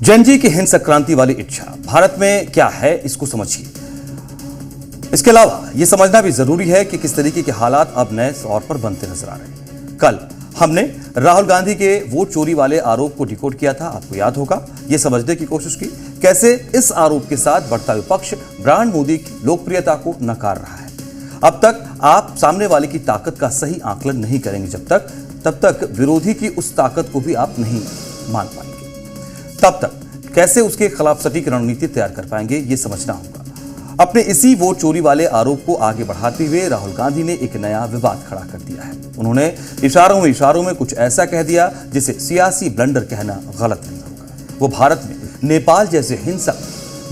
Gen Z की हिंसक क्रांति वाली इच्छा भारत में क्या है, इसको समझिए। इसके अलावा यह समझना भी जरूरी है कि किस तरीके के हालात अब नए तौर पर बनते नजर आ रहे हैं। कल हमने राहुल गांधी के वोट चोरी वाले आरोप को डिकोड किया था, आपको याद होगा। यह समझने की कोशिश की कैसे इस आरोप के साथ बढ़ता विपक्ष ब्रांड मोदी की लोकप्रियता को नकार रहा है। अब तक आप सामने वाले की ताकत का सही आकलन नहीं करेंगे तब तक विरोधी की उस ताकत को भी आप नहीं मान पाएंगे। तब तक कैसे उसके खिलाफ सटीक रणनीति तैयार कर पाएंगे, यह समझना होगा। अपने इसी वोट चोरी वाले आरोप को आगे बढ़ाते हुए राहुल गांधी ने एक नया विवाद खड़ा कर दिया है। उन्होंने इशारों में कुछ ऐसा कह दिया जिसे सियासी ब्लंडर कहना गलत नहीं होगा। वो भारत में नेपाल जैसे हिंसक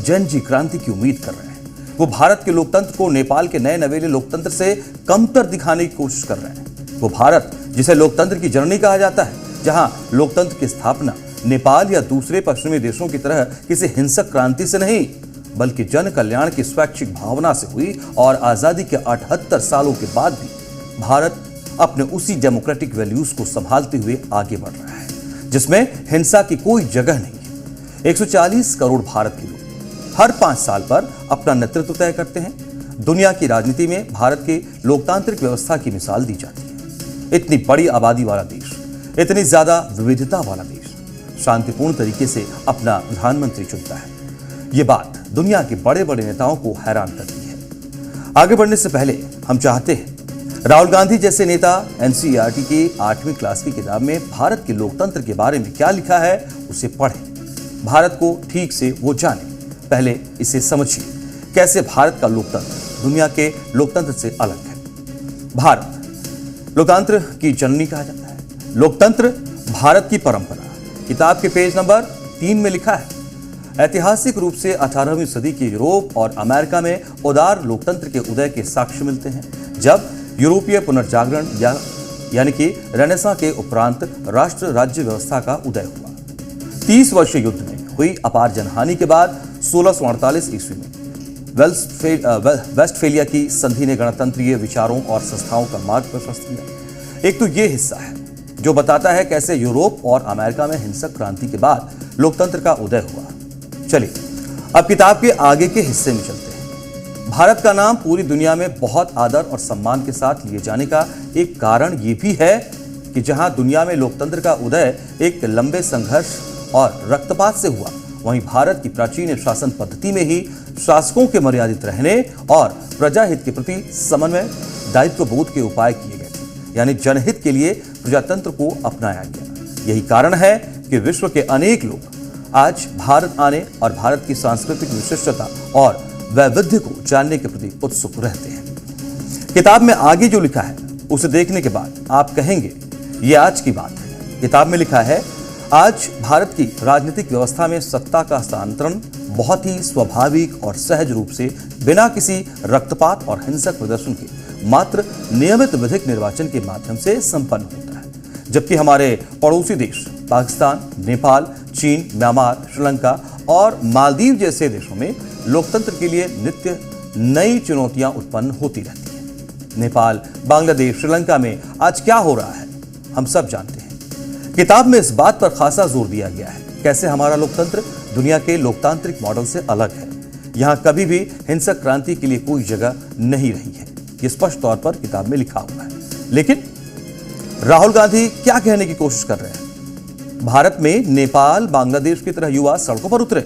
जनजी क्रांति की उम्मीद कर रहे हैं। वो भारत के लोकतंत्र को नेपाल के नए नवेले लोकतंत्र से कमतर दिखाने की कोशिश कर रहे हैं। वो भारत जिसे लोकतंत्र की जननी कहा जाता है, जहां लोकतंत्र की स्थापना नेपाल या दूसरे पश्चिमी देशों की तरह किसी हिंसक क्रांति से नहीं बल्कि जन कल्याण की स्वैच्छिक भावना से हुई, और आजादी के 78 सालों के बाद भी भारत अपने उसी डेमोक्रेटिक वैल्यूज को संभालते हुए आगे बढ़ रहा है जिसमें हिंसा की कोई जगह नहीं है। 140 करोड़ भारत के लोग हर 5 साल पर अपना नेतृत्व तय करते हैं। दुनिया की राजनीति में भारत के लोकतांत्रिक व्यवस्था की मिसाल दी जाती है। इतनी बड़ी आबादी वाला देश, इतनी ज्यादा विविधता वाला देश शांतिपूर्ण तरीके से अपना प्रधानमंत्री चुनता है। यह बात दुनिया के बड़े बड़े नेताओं को हैरान करती है। आगे बढ़ने से पहले हम चाहते हैं राहुल गांधी जैसे नेता एनसीईआरटी की 8वीं क्लास की किताब में भारत के लोकतंत्र के बारे में क्या लिखा है उसे पढ़ें। भारत को ठीक से वो जाने। पहले इसे समझिए कैसे भारत का लोकतंत्र दुनिया के लोकतंत्र से अलग है। भारत लोकतंत्र की जननी कहा जाता है। लोकतंत्र भारत की परंपरा किताब के पेज नंबर 3 में लिखा है। ऐतिहासिक रूप से 18वीं सदी के यूरोप और अमेरिका में उदार लोकतंत्र के उदय के साक्ष्य मिलते हैं, जब यूरोपीय पुनर्जागरण यानी कि रेनेसां के उपरांत राष्ट्र राज्य व्यवस्था का उदय हुआ। 30 वर्षीय युद्ध में हुई अपार जनहानि के बाद 1648 ईस्वी में वेस्टफेलिया की संधि ने गणतंत्रीय विचारों और संस्थाओं का मार्ग प्रशस्त किया। एक तो यह हिस्सा है जो बताता है कैसे यूरोप और अमेरिका में हिंसक क्रांति के बाद लोकतंत्र का उदय हुआ। चलिए अब किताब के आगे के हिस्से में चलते हैं। भारत का नाम पूरी दुनिया में बहुत आदर और सम्मान के साथ लिए जाने का एक कारण यह भी है कि जहां दुनिया में लोकतंत्र का उदय एक लंबे संघर्ष और रक्तपात से हुआ, वहीं भारत की प्राचीन शासन पद्धति में ही शासकों के मर्यादित रहने और प्रजाहित के प्रति समन्वय दायित्व बोध के उपाय किए गए थे, यानी जनहित के लिए प्रजातंत्र को अपनाया गया। यही कारण है कि विश्व के अनेक लोग आज भारत आने और भारत की सांस्कृतिक विशिष्टता और वैविध्य को जानने के प्रति उत्सुक रहते हैं। किताब में आगे जो लिखा है उसे देखने के बाद आप कहेंगे ये आज की बात है। किताब में लिखा है, आज भारत की राजनीतिक व्यवस्था में सत्ता का हस्तांतरण बहुत ही स्वाभाविक और सहज रूप से बिना किसी रक्तपात और हिंसक प्रदर्शन के मात्र नियमित विधिक निर्वाचन के माध्यम से संपन्न होता है, जबकि हमारे पड़ोसी देश पाकिस्तान, नेपाल, चीन, म्यांमार, श्रीलंका और मालदीव जैसे देशों में लोकतंत्र के लिए नित्य नई चुनौतियां उत्पन्न होती रहती हैं। नेपाल, बांग्लादेश, श्रीलंका में आज क्या हो रहा है हम सब जानते हैं। किताब में इस बात पर खासा जोर दिया गया है कैसे हमारा लोकतंत्र दुनिया के लोकतांत्रिक मॉडल से अलग है। यहां कभी भी हिंसक क्रांति के लिए कोई जगह नहीं रही है, यह स्पष्ट तौर पर किताब में लिखा हुआ है। लेकिन राहुल गांधी क्या कहने की कोशिश कर रहे हैं? भारत में नेपाल, बांग्लादेश की तरह युवा सड़कों पर उतरे,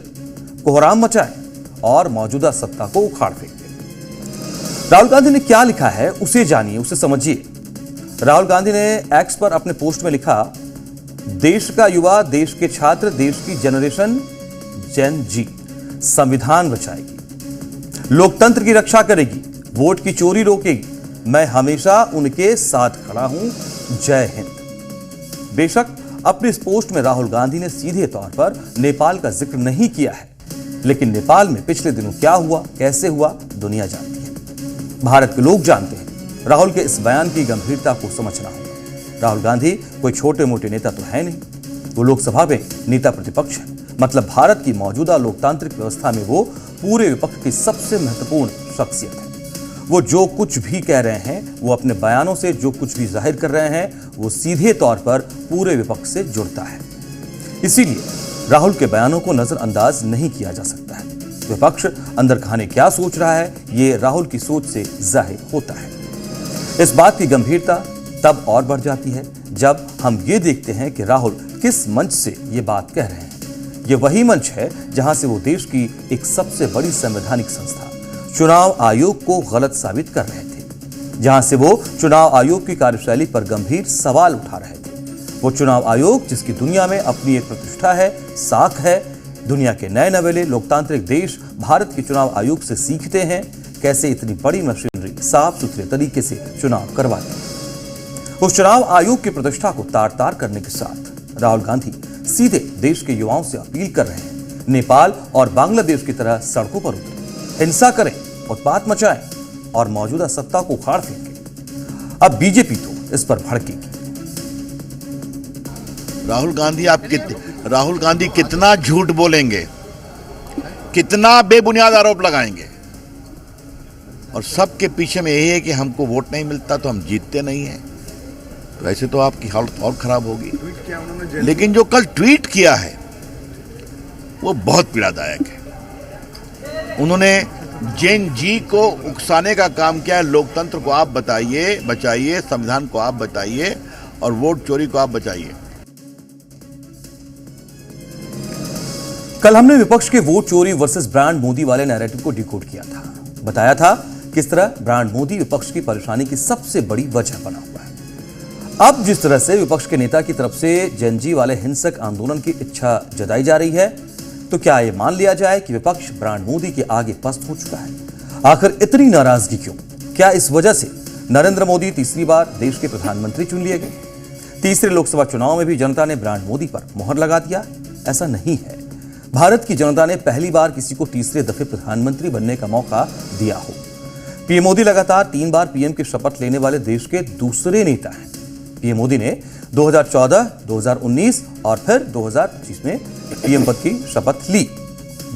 कोहराम मचाए और मौजूदा सत्ता को उखाड़ फेंके। राहुल गांधी ने क्या लिखा है उसे जानिए, उसे समझिए। राहुल गांधी ने एक्स पर अपने पोस्ट में लिखा, देश का युवा, देश के छात्र, देश की जनरेशन जेन जी संविधान बचाएगी, लोकतंत्र की रक्षा करेगी, वोट की चोरी रोकेगी। मैं हमेशा उनके साथ खड़ा हूं। जय हिंद। बेशक अपने इस पोस्ट में राहुल गांधी ने सीधे तौर पर नेपाल का जिक्र नहीं किया है, लेकिन नेपाल में पिछले दिनों क्या हुआ, कैसे हुआ, दुनिया जानती है, भारत के लोग जानते हैं। राहुल के इस बयान की गंभीरता को समझना होगा। राहुल गांधी कोई छोटे मोटे नेता तो है नहीं, वो लोकसभा में नेता प्रतिपक्ष है। मतलब भारत की मौजूदा लोकतांत्रिक व्यवस्था में वो पूरे विपक्ष की सबसे महत्वपूर्ण शख्सियत है। वो जो कुछ भी कह रहे हैं, वो अपने बयानों से जो कुछ भी जाहिर कर रहे हैं, वो सीधे तौर पर पूरे विपक्ष से जुड़ता है। इसीलिए राहुल के बयानों को नजरअंदाज नहीं किया जा सकता है। विपक्ष अंदर खाने क्या सोच रहा है, ये राहुल की सोच से जाहिर होता है। इस बात की गंभीरता तब और बढ़ जाती है जब हम ये देखते हैं कि राहुल किस मंच से ये बात कह रहे हैं। ये वही मंच है जहां से वो देश की एक सबसे बड़ी संवैधानिक संस्था चुनाव आयोग को गलत साबित कर रहे थे, जहां से वो चुनाव आयोग की कार्यशैली पर गंभीर सवाल उठा रहे थे। वो चुनाव आयोग जिसकी दुनिया में अपनी एक प्रतिष्ठा है, साख है। दुनिया के नए नवेले लोकतांत्रिक देश भारत के चुनाव आयोग से सीखते हैं कैसे इतनी बड़ी मशीनरी साफ सुथरे तरीके से चुनाव करवाती है। उस चुनाव आयोग की प्रतिष्ठा को तार तार करने के साथ राहुल गांधी सीधे देश के युवाओं से अपील कर रहे हैं, नेपाल और बांग्लादेश की तरह सड़कों पर उतरें, हिंसा करें, उत्पात मचाएं और मौजूदा सत्ता को उखाड़ फेंकें। अब बीजेपी तो इस पर भड़केगी। राहुल गांधी कितना झूठ बोलेंगे, कितना बेबुनियाद आरोप लगाएंगे, और सबके पीछे में यही है कि हमको वोट नहीं मिलता तो हम जीतते नहीं हैं। तो ऐसे तो आपकी हालत और खराब होगी। लेकिन जो कल ट्वीट किया है वो बहुत पीड़ादायक है। उन्होंने जैन जी को उकसाने का काम किया है। लोकतंत्र को आप बताइए, बचाइए, संविधान को आप बताइए और वोट चोरी को आप बचाइए। कल हमने विपक्ष के वोट चोरी वर्सेस ब्रांड मोदी वाले नैरेटिव को डिकोड किया था, बताया था किस तरह ब्रांड मोदी विपक्ष की परेशानी की सबसे बड़ी वजह बना हुआ है। अब जिस तरह से विपक्ष के नेता की तरफ से जेनजी वाले हिंसक आंदोलन की इच्छा जताई जा रही है, तो क्या यह मान लिया जाए कि विपक्ष ब्रांड मोदी के आगे पस्त हो चुका है? आखिर इतनी नाराजगी क्यों? क्या इस वजह से नरेंद्र मोदी तीसरी बार देश के प्रधानमंत्री चुन लिए गए? तीसरे लोकसभा चुनाव में भी जनता ने ब्रांड मोदी पर मोहर लगा दिया? ऐसा नहीं है। भारत की जनता ने पहली बार किसी को तीसरे दफे प्रधानमंत्री बनने का मौका दिया हो। पीएम मोदी लगातार 3 बार पीएम की शपथ लेने वाले देश के दूसरे नेता हैं। पीएम मोदी ने 2014, 2019 और फिर 2025 में पीएम पद की शपथ ली,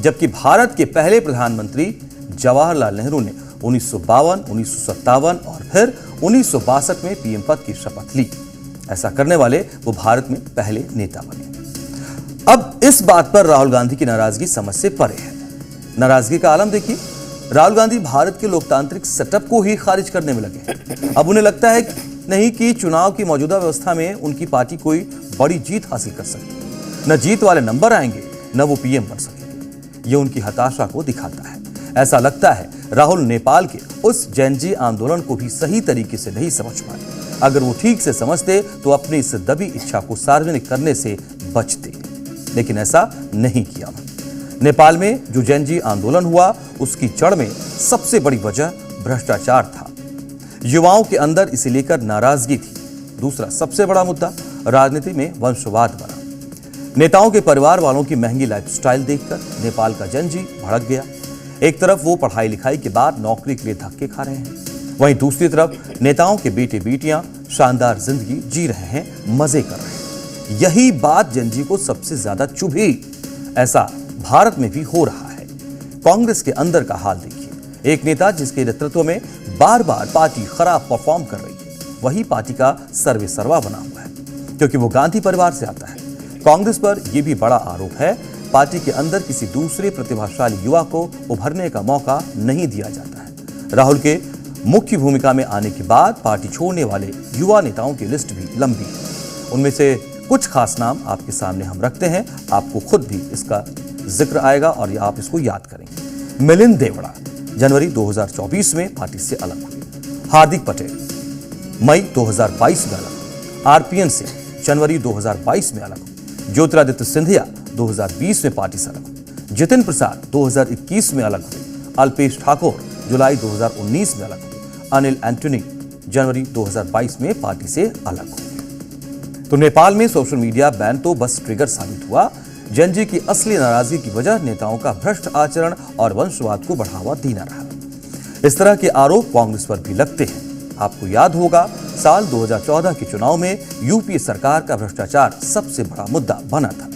जबकि भारत के पहले प्रधानमंत्री जवाहरलाल नेहरू ने 1952, 1957 और फिर 1962 में पीएम पद की शपथ ली। ऐसा करने वाले वो भारत में पहले नेता बने। अब इस बात पर राहुल गांधी की नाराजगी समझ से परे है। नाराजगी का आलम देखिए, राहुल गांधी भारत के लोकतांत्रिक सेटअप को ही खारिज करने में लगे। अब उन्हें लगता है नहीं कि चुनाव की मौजूदा व्यवस्था में उनकी पार्टी कोई बड़ी जीत हासिल कर सकती, न जीत वाले नंबर आएंगे, न वो पीएम बन सकेंगे। ये उनकी हताशा को दिखाता है। ऐसा लगता है राहुल नेपाल के उस जेनजी आंदोलन को भी सही तरीके से नहीं समझ पाए। अगर वो ठीक से समझते तो अपनी इस दबी इच्छा को सार्वजनिक करने से बचते, लेकिन ऐसा नहीं किया। नेपाल में जो जेनजी आंदोलन हुआ उसकी जड़ में सबसे बड़ी वजह भ्रष्टाचार था। युवाओं के अंदर इसे लेकर नाराजगी थी। दूसरा सबसे बड़ा मुद्दा राजनीति में वंशवाद बना। नेताओं के परिवार वालों की महंगी लाइफस्टाइल देखकर नेपाल का जेनजी भड़क गया। एक तरफ वो पढ़ाई लिखाई के बाद नौकरी के लिए धक्के खा रहे हैं, वहीं दूसरी तरफ नेताओं के बेटे बेटियां शानदार जिंदगी जी रहे हैं, मजे कर रहे हैं। यही बात जेनजी को सबसे ज्यादा चुभी। ऐसा भारत में भी हो रहा है। कांग्रेस के अंदर का हाल देखिए। एक नेता जिसके नेतृत्व में बार बार पार्टी खराब परफॉर्म कर रही है, वही पार्टी का सर्वे सर्वा बना हुआ है, क्योंकि वो गांधी परिवार से आता है। कांग्रेस पर यह भी बड़ा आरोप है, पार्टी के अंदर किसी दूसरे प्रतिभाशाली युवा को उभरने का मौका नहीं दिया जाता है। राहुल के मुख्य भूमिका में आने के बाद पार्टी छोड़ने वाले युवा नेताओं की लिस्ट भी लंबी है। उनमें से कुछ खास नाम आपके सामने हम रखते हैं, आपको खुद भी इसका जिक्र आएगा और आप इसको याद करेंगे। मिलिंद देवड़ा जनवरी 2024 में पार्टी से अलग हुए। हार्दिक पटेल मई 2022 में अलग। आरपीएन से जनवरी 2022 में अलग। ज्योतिरादित्य सिंधिया 2020 में पार्टी से अलग। जितिन प्रसाद 2021 में अलग हुए। अल्पेश ठाकुर जुलाई 2019 में अलग हुए। अनिल एंटनी जनवरी 2022 में पार्टी से अलग हुए। तो नेपाल में सोशल मीडिया बैन तो बस ट्रिगर साबित हुआ। जेनजी की असली नाराजगी की वजह नेताओं का भ्रष्ट आचरण और वंशवाद को बढ़ावा देना रहा। इस तरह के आरोप कांग्रेस पर भी लगते हैं। आपको याद होगा साल 2014 के चुनाव में यूपीए सरकार का भ्रष्टाचार सबसे बड़ा मुद्दा बना था।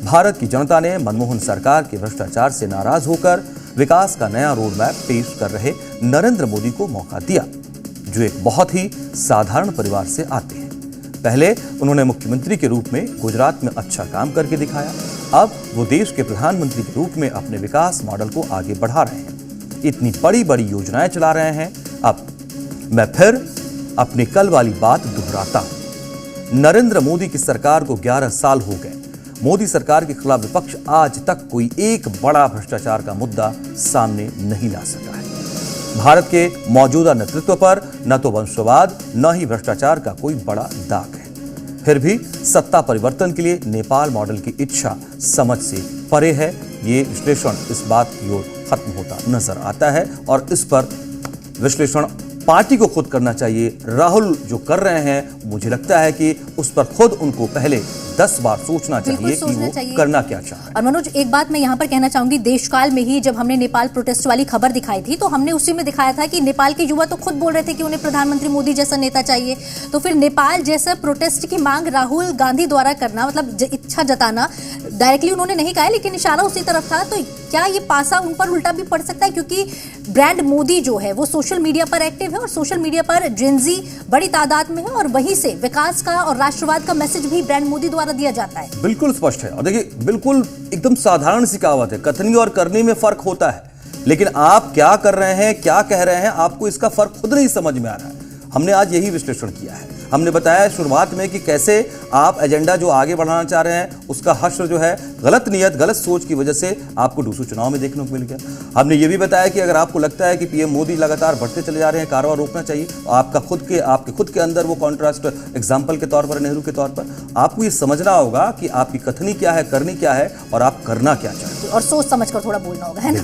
भारत की जनता ने मनमोहन सरकार के भ्रष्टाचार से नाराज होकर विकास का नया रोड मैप पेश कर रहे नरेंद्र मोदी को मौका दिया, जो एक बहुत ही साधारण परिवार से आते हैं। पहले उन्होंने मुख्यमंत्री के रूप में गुजरात में अच्छा काम करके दिखाया अब वो देश के प्रधानमंत्री के रूप में अपने विकास मॉडल को आगे बढ़ा रहे हैं, इतनी बड़ी बड़ी योजनाएं चला रहे हैं। अब मैं फिर अपनी कल वाली बात दोहराता हूं। नरेंद्र मोदी की सरकार को 11 साल हो गए। मोदी सरकार के खिलाफ विपक्ष आज तक कोई एक बड़ा भ्रष्टाचार का मुद्दा सामने नहीं ला सका है। भारत के मौजूदा नेतृत्व पर न तो वंशवाद न ही भ्रष्टाचार का कोई बड़ा दाग है। फिर भी सत्ता परिवर्तन के लिए नेपाल मॉडल की इच्छा समझ से परे है। ये विश्लेषण इस बात की ओर खत्म होता नजर आता है और इस पर विश्लेषण पार्टी को खुद करना चाहिए। राहुल जो कर रहे हैं, मुझे लगता है कि उस पर खुद उनको पहले 10 बार सोचना चाहिए कि वो करना क्या चाह रहे हैं। और मनोज, एक बात मैं यहाँ पर कहना चाहूंगी, देशकाल में ही जब हमने नेपाल प्रोटेस्ट वाली खबर दिखाई थी तो हमने उसी में दिखाया था कि नेपाल के युवा तो खुद बोल रहे थे कि उन्हें प्रधानमंत्री मोदी जैसा नेता चाहिए। तो फिर नेपाल जैसा प्रोटेस्ट की मांग राहुल गांधी द्वारा करना, मतलब इच्छा जताना, डायरेक्टली उन्होंने नहीं कहा लेकिन इशारा उसी तरफ था। तो क्या ये पासा उन पर उल्टा भी पड़ सकता है, क्योंकि ब्रांड मोदी जो है वो सोशल मीडिया पर एक्टिव है और सोशल मीडिया पर जेनजी बड़ी तादाद में है और वहीं से विकास का और राष्ट्रवाद का मैसेज भी ब्रांड मोदी द्वारा दिया जाता है। बिल्कुल स्पष्ट है। और देखिए, बिल्कुल एकदम साधारण सी कहावत है, कथनी और करनी में फर्क होता है, लेकिन आप क्या कर रहे हैं, क्या कह रहे हैं, आपको इसका फर्क खुद नहीं समझ में आ रहा है। हमने आज यही विश्लेषण किया है। हमने बताया शुरुआत में कि कैसे आप एजेंडा जो आगे बढ़ाना चाह रहे हैं उसका हश्र जो है गलत नियत, गलत सोच की वजह से आपको दूसरे चुनाव में देखने को मिल गया। हमने ये भी बताया कि अगर आपको लगता है कि पीएम मोदी लगातार बढ़ते चले जा रहे हैं, कारोबार रोकना चाहिए, तो आपके खुद के अंदर वो कॉन्ट्रास्ट एग्जाम्पल के तौर पर, नेहरू के तौर पर आपको ये समझना होगा कि आपकी कथनी क्या है, करनी क्या है और आप करना क्या चाहते हैं, और सोच समझ कर थोड़ा बोलना होगा, है ना।